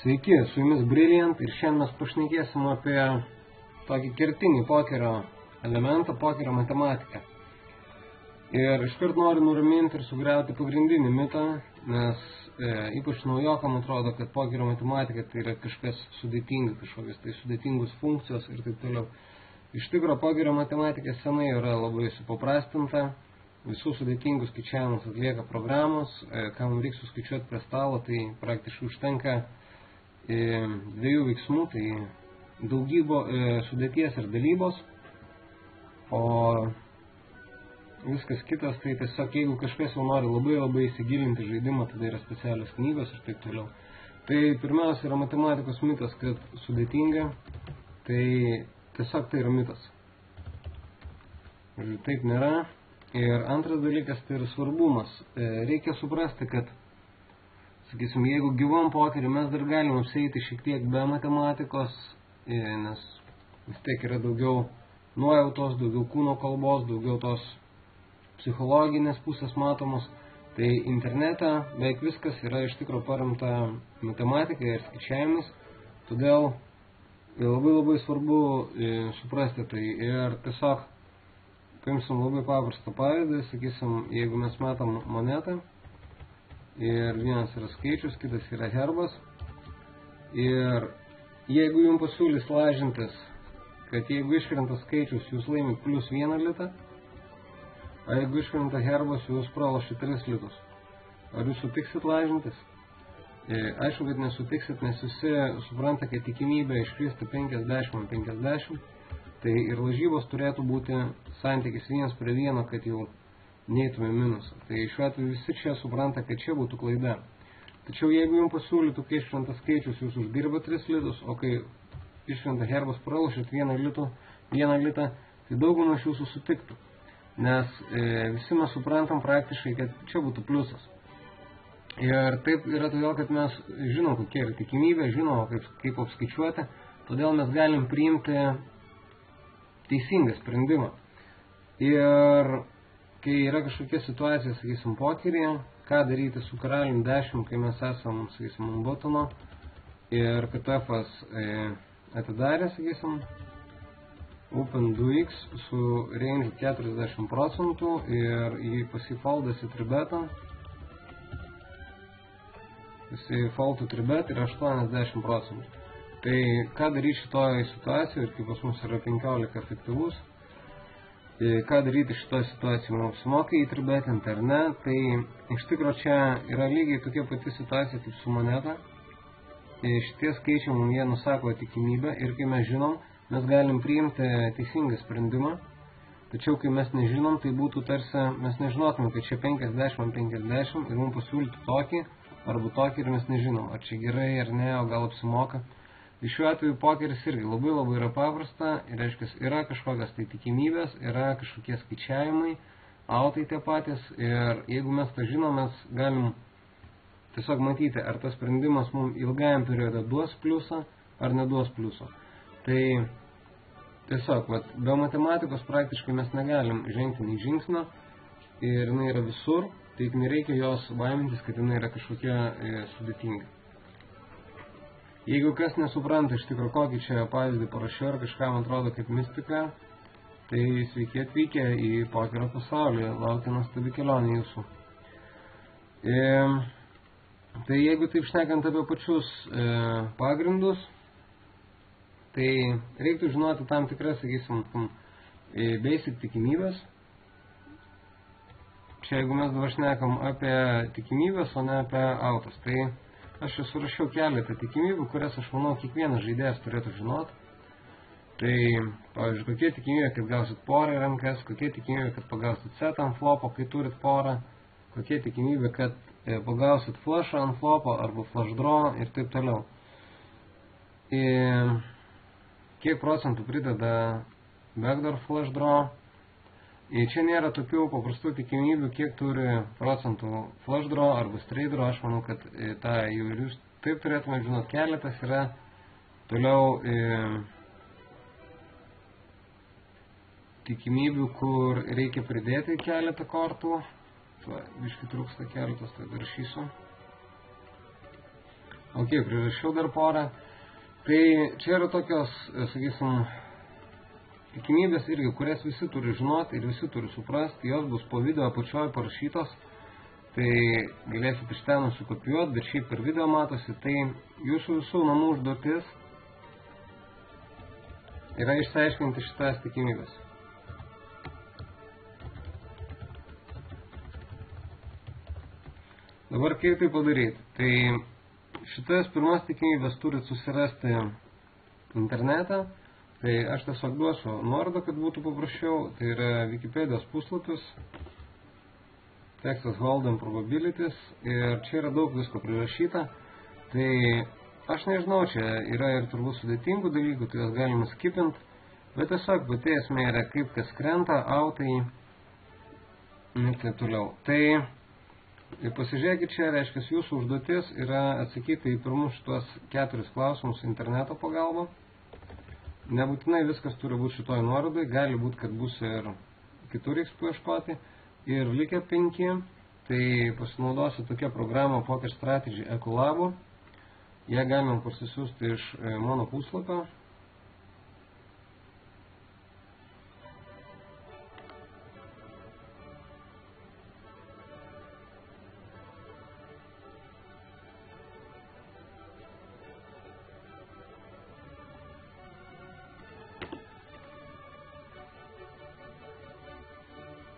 Sveiki, su jumis Brilliant ir šiandien mes pašnekėsim apie tokį kertinį pokerio elementą, pokerio matematiką. Ir iškart noriu nuraminti ir sugriauti pagrindinį mitą, nes ypač naujokam atrodo, kad pokerio matematika tai yra kažkas sudėtinga, kažkokios tai sudėtingos funkcijos ir taip toliau. Iš tikro, pokerio matematika senai yra labai supaprastinta, visus sudėtingus skaičiavimus atlieka programos, ką mums reikia suskaičiuoti prie stalo, tai praktiškai užtenka dviejų veiksmų, tai sudėties ir dalybos, o viskas kitas, tai tiesiog jeigu kažkas jau nori labai įsigilinti žaidimą, tada yra specialios knygos ir taip toliau. Tai pirmiausia yra matematikos mitas, kad sudėtinga, tai tiesiog tai yra mitas. Taip nėra. Ir antras dalykas tai yra svarbumas. Reikia suprasti, kad sakysim, jeigu gyvam pokeriu mes dar galim apsieiti šiek tiek be matematikos, nes vis tiek yra daugiau nuojautos, daugiau kūno kalbos, daugiau tos psichologinės pusės matomos, tai internete beveik viskas yra iš tikro paremta matematika ir skaičiavimais, todėl labai svarbu suprasti tai. Ir tiesiog paimsim labai paprastą pavyzdį, sakysim, jeigu mes matom monetą, ir vienas yra skaičius, kitas yra herbas. Ir jeigu jums pasiūlys lažintis, kad jeigu iškrenta skaičius, jūs laimi +1 litą, o jeigu iškrenta herbas, jūs pralošit 3 litus. Ar jūs sutiksit lažintis? Aišku, kad nesutiksit, nes visi supranta, kad tikimybė iškristi 50-50, tai ir lažybos turėtų būti santykis 1:1, kad jau neįtume minusą. Tai šiuo atveju visi čia supranta, kad čia būtų klaida. Tačiau jeigu jums pasiūlytų, kai iškrenta skaičius, jūs uždirba 3 litus, o kai iškrenta herbas pralošit 1 litą, tai daugumą iš jūsų sutiktų. Nes visi mes suprantam praktiškai, kad čia būtų pliusas. Ir taip yra todėl, kad mes žinom, kokia yra tikimybė, žinom, kaip apskaičiuoti, todėl mes galim priimti teisingą sprendimą. Ir kai yra kažkokia situacija, sakysim, pokeryje, ką daryti su karalium 10, kai mes esam, sakysim, ant buttono ir KTF-as atidarė, sakysim, Open 2x su range 40% ir jį pasifoldas į tribetą. Pasifoltų tribet yra 80%. Tai ką daryti šitoje situacijoje, ir kaip pas mus yra 15 efektyvus, ką daryti šitoje situacijoje, mums apsimoka įtribetinti ar ne, tai iš tikro čia yra lygiai tokia pati situacija kaip su moneta. Šitie skaičiai mums jie nusako tikimybę ir kai mes žinom, mes galim priimti teisingą sprendimą, tačiau kai mes nežinom, tai būtų tarsi mes nežinotume, kad čia 50-50 ir mums pasiūlytų tokį arba tokį ir mes nežinom, ar čia gerai ar ne, o gal apsimoka. Tai šiuo atveju pokeris irgi labai yra paprasta, ir reiškia, yra kažkokios tai tikimybės, yra kažkokie skaičiavimai, autai tie patys, ir jeigu mes tą žinom, mes galim tiesiog matyti, ar tas sprendimas mums ilgajam periode duos pliusą, ar neduos pliusą. Tai tiesiog, be matematikos praktiškai mes negalim žengti nei žingsnio, ir jinai yra visur, tai nereikia jos baimintis, kad jinai yra kažkokia sudėtinga. Jeigu kas nesupranta iš tikro, kokį čia pavyzdį parašiau ir kažkam atrodo kaip mistika, tai sveiki atvykę į pokerio pasaulį, laukia nuostabi kelionė jūsų. Tai jeigu taip šnekant apie pačius pagrindus, tai reiktų žinoti tam tikras, sakysim, basic tikimybės. Čia jeigu mes dabar šnekam apie tikimybės, o ne apie autas, tai aš čia surašiau keletą tikimybių, kurias aš manau kiekvienas žaidėjas turėtų žinoti. Tai, pavyzdžiui, kokie tikimybė, kad gausit porą į rankas, kokie tikimybė, kad pagausit setą ant flopo, kai turit porą, kokie tikimybė, kad pagausit flashą ant flopo arba flash draw ir taip toliau. Kiek procentų prideda backdoor flash draw. Čia nėra tokių paprastų tikimybių, kiek turi procentų flush draw arba straight draw. Aš manau, kad tą jau ir jūs taip turėtume žinot. Keletas yra toliau tikimybių, kur reikia pridėti keletą kortų. Biškai trūksta keletas, tai dar rašysiu. Ok, priežasčių dar porą. Tai čia yra tokios, sakysim, tikimybės irgi, kurias visi turi žinoti ir visi turi suprasti. Jos bus po video apačioje parašytos. Tai galėsit iš ten nusikopijuoti, bet šiaip per video matosi. Tai jūsų visų namų užduotis yra išsiaiškinti šitas tikimybės. Dabar kaip tai padaryti? Tai šitas pirmas tikimybės turit susirasti internetą. Tai aš tiesiog duosiu nuorodą, kad būtų paprasčiau. Tai yra Wikipedijos puslapis Texas Hold'em Probabilities ir čia yra daug visko prirašyta. Tai aš nežinau, čia yra ir turbūt sudėtingų dalykų, tai jas galima skipint, bet tiesiog pati esmė yra kaip kas krenta, autai ir taip toliau. Tai pasižiūrėkit čia, reiškia, jūsų užduotis yra atsakyti į pirmus šitos 4 klausimus interneto pagalba. Nebūtinai viskas turi būti šitoj nuorodai, gali būti, kad bus ir kitur reiks paieškoti. Ir likę 5, tai pasinaudosiu tokia programa Poker Strategy Ecolab. Ją galima parsisiųsti iš mano puslapio.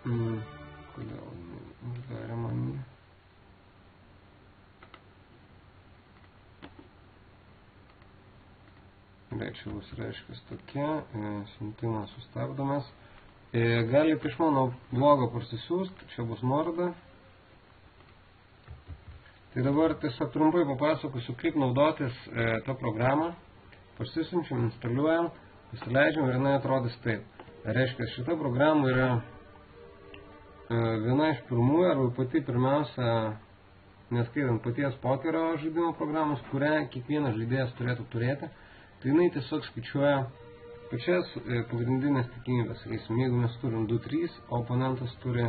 Kodėl uždarė mane? Čia bus reiškis tokia, siuntimas sustabdomas. Galite iš mano blogo parsisiųsti, čia bus nuoroda. Tai dabar tiesiog trumpai papasakosiu, kaip naudotis tą programą. Parsisiunčiam, instaliuojam, pasileidžiam ir jinai atrodys taip. Reiškia, šita programa yra viena iš pirmųjų arba pati pirmiausia, neskaitant paties pokerio žaidimo programos, kurią kiekvienas žaidėjas turėtų turėti. Tai jinai tiesiog skaičiuoja pačias pagrindinės tikimybės. Sakysim, jeigu mes turim 2-3, o oponentas turi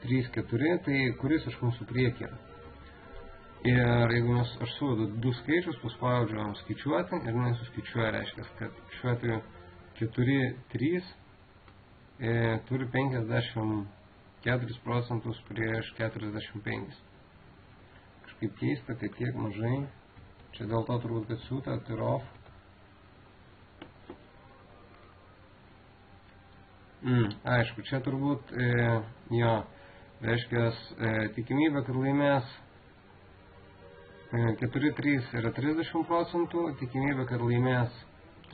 3-4, tai kuris iš mūsų priekį yra. Ir jeigu aš suvedu 2 skaičius, paspaudžiu skaičiuoti ir jinai suskaičiuoja, reiškia, kad šiuo atveju 4-3 turi 54% prieš 45. Kažkaip keista, kad tiek mažai. Čia dėl to turbūt, kad siūta, tai off. Aišku, čia turbūt jo, reiškia, tikimybė, kad laimės 4-3 yra 30%, tikimybė, kad laimės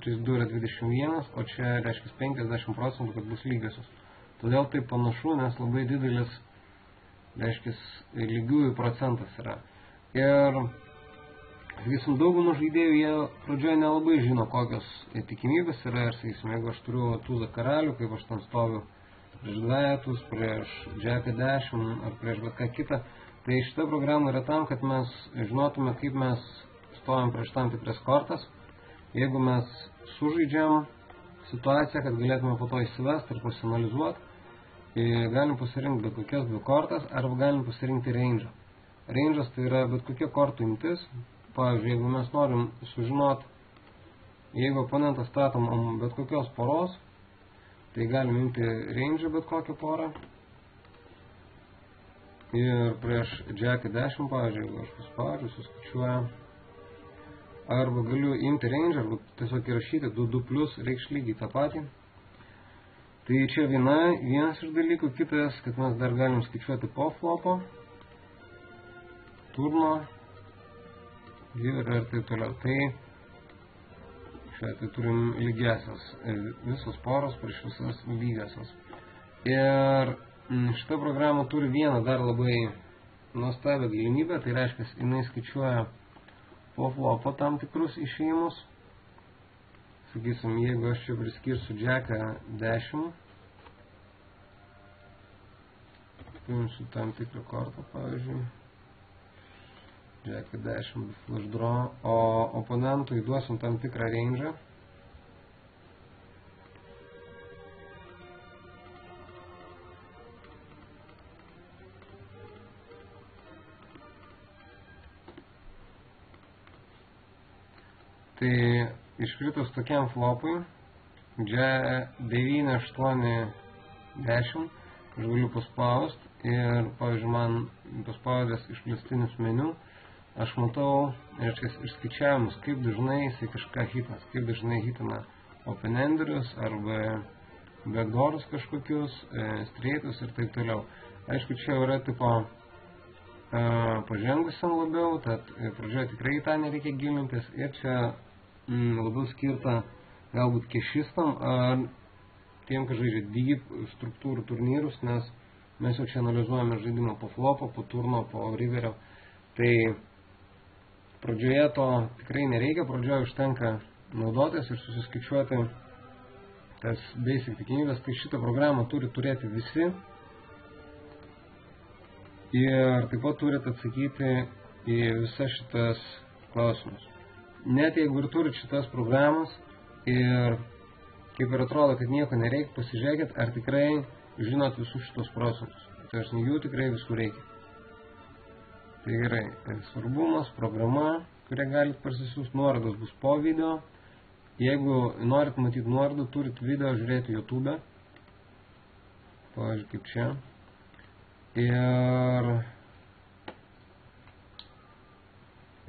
3-2 yra 21%, o čia reiškia 50%, kad bus lygiosios. Todėl tai panašu, nes labai didelis, reiškia, lygiųjų procentas yra. Ir, sakysim, daugumą žaidėjų jie pradžioje nelabai žino, kokios tikimybės yra. Ir, sakysim, jeigu aš turiu tūzą karalių, kaip aš ten stoviu prieš dvejetus, prieš džeką 10 ar prieš bet ką kitą, tai šita programa yra tam, kad mes žinotume, kaip mes stovim prieš tam tikras kortas. Jeigu mes sužaidžiam situaciją, kad galėtume po to įsivesti ir pasianalizuoti, galim pasirinkti bet kokias 2 kortas arba galim pasirinkti range'ą. Range'as tai yra bet kokia kortų imtis. Pavyzdžiui, jeigu mes norim sužinoti, jeigu oponentas statom bet kokios poros, tai galim imti range'ą bet kokią porą. Ir prieš džeką 10, pavyzdžiui, jeigu aš paspaudžiu, suskaičiuoju. Arba galiu imti range, arba tiesiog įrašyti 2-2+, reikš lygiai tą patį. Tai čia vienas iš dalykų, kitas, kad mes dar galim skaičiuoti po flopo, turno ir taip toliau. Tai šiuo atveju turim lygiasias, visos poros prieš visas lygiasias. Ir šita programa turi vieną dar labai nuostabią galimybę, tai reiškia, jinai skaičiuoja po flopo tam tikrus išėjimus. Sakysim, jeigu aš čia priskirsiu džeką 10, paimsiu tam tikrą kortą, pavyzdžiui, džeką 10 flush draw, o oponentui duosim tam tikrą range'ą. Tai iškritus tokiam flopui, 9, 8, 10, aš galiu paspaust ir, pavyzdžiui, man paspaudęs išplėstinius meniu, aš matau, reiškia, išskaičiavimus, kaip dažnai jisai kažką hitas, kaip dažnai hitina open-enderius arba backdoorus kažkokius, straightus ir taip toliau. Aišku, čia yra tipo pažengusiam labiau, tad pradžioje tikrai tą nereikia gilintis ir čia labiau skirta galbūt kešistam ar tiem, kas žaidžia deep struktūrų turnyrus, nes mes jau čia analizuojame žaidimą po flopo, po turno, po riverio. Tai pradžioje to tikrai nereikia, pradžioje užtenka naudotis ir susiskaičiuoti tas basic tikimybės, tai šitą programą turi turėti visi ir taip pat turite atsakyti į visas šitas klausimus. Net jeigu ir turit šitas programas ir kaip ir atrodo, kad nieko nereikia, pasižiūrėkit, ar tikrai žinot visus šitos procentus. Tai aš jų tikrai visų reikia. Tai gerai, svarbumas, programa, kurią galit parsisiųsti, nuorodos bus po video. Jeigu norit matyti nuorodą, turit video žiūrėti YouTube. Pavyzdžiui, kaip čia.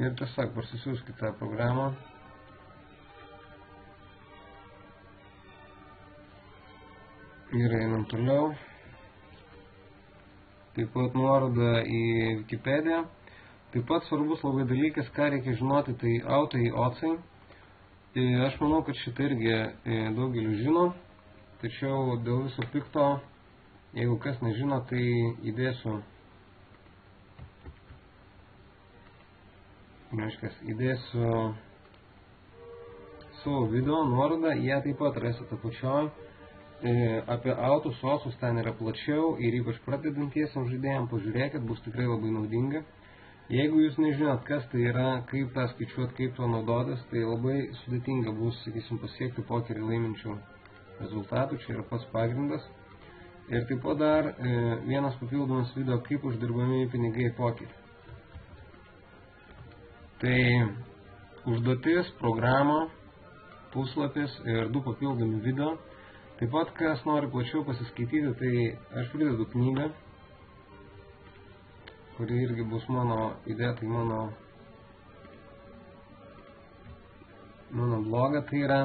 Ir tiesiog parsisiųskite tą programą. Ir einam toliau. Taip pat nuoroda į Wikipediją. Taip pat svarbus labai dalykas, ką reikia žinoti, tai autai, ocai. Aš manau, kad šitą irgi daugelis žino, tačiau dėl viso pikto, jeigu kas nežino, tai įdėsiu savo video nuorodą, ją taip pat rasite apačioj. Apie autus, osus ten yra plačiau ir ypač pradedantiesiam žaidėjams pažiūrėkit, bus tikrai labai naudinga. Jeigu jūs nežinot, kas tai yra, kaip tą skaičiuoti, kaip to naudotis, tai labai sudėtinga bus, sakysim, pasiekti pokerį laiminčių rezultatų, čia yra pats pagrindas. Ir taip pat dar vienas papildomas video, kaip uždirbami pinigai pokerį. Tai užduotis, programa, puslapis ir 2 papildomi video. Taip pat, kas nori plačiau pasiskaityti, tai aš pridedu knygą, kuri irgi bus mano įdėta į mano blogą. Tai yra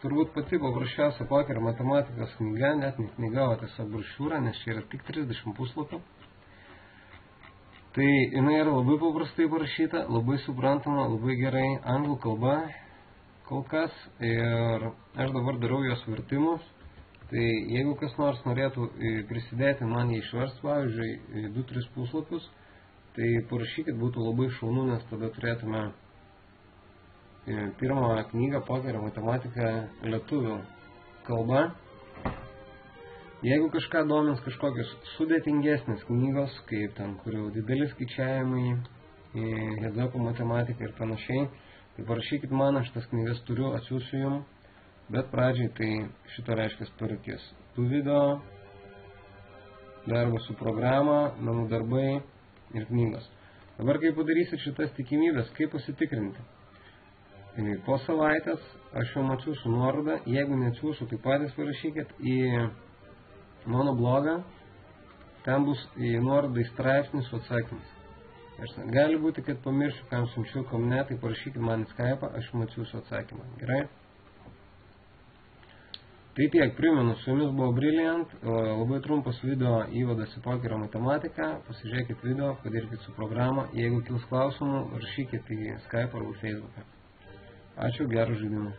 turbūt pati paprasčiausia pokerio matematikos knyga, net ne knyga, o tiesiog brošiūra, nes čia yra tik 30 puslapių. Tai jinai yra labai paprastai parašyta, labai suprantama, labai gerai anglų kalba kol kas ir aš dabar darau jos vertimus. Tai jeigu kas nors norėtų prisidėti man jį išverst, pavyzdžiui, 2-3 puslapius, tai parašykit, būtų labai šaunu, nes tada turėtume pirmą knygą pokerio matematika lietuvių kalba. Jeigu kažką domins kažkokios sudėtingesnės knygos, kaip ten, kurių dideli skaičiavimai, heads-up matematika ir panašiai, tai parašykit man, aš tas knygas turiu, atsiųsiu jums, bet pradžiai tai šito reiškia parūkės. 2 video, darbas su programa, namų darbai ir knygos. Dabar kaip padarysit šitas tikimybės, kaip pasitikrinti? Po savaitės aš jums atsiųsiu nuorodą, jeigu neatsiųsiu, tai patys parašykit į mano blogą, ten bus nuoroda į straipsnį su atsakymais. Gali būti, kad pamiršiu, kam siunčiu, kam ne, tai parašykit man į Skype'ą, aš jums atsiųsiu atsakymą. Gerai? Tai tiek, primenu, su jumis buvo Brilliant, labai trumpas video įvadas į pokerio matematiką, pasižiūrėkit video, padarykit su programą, jeigu kils klausimų, rašykit į Skype'ą arba Facebook'ą. Ačiū, gerų žaidimų.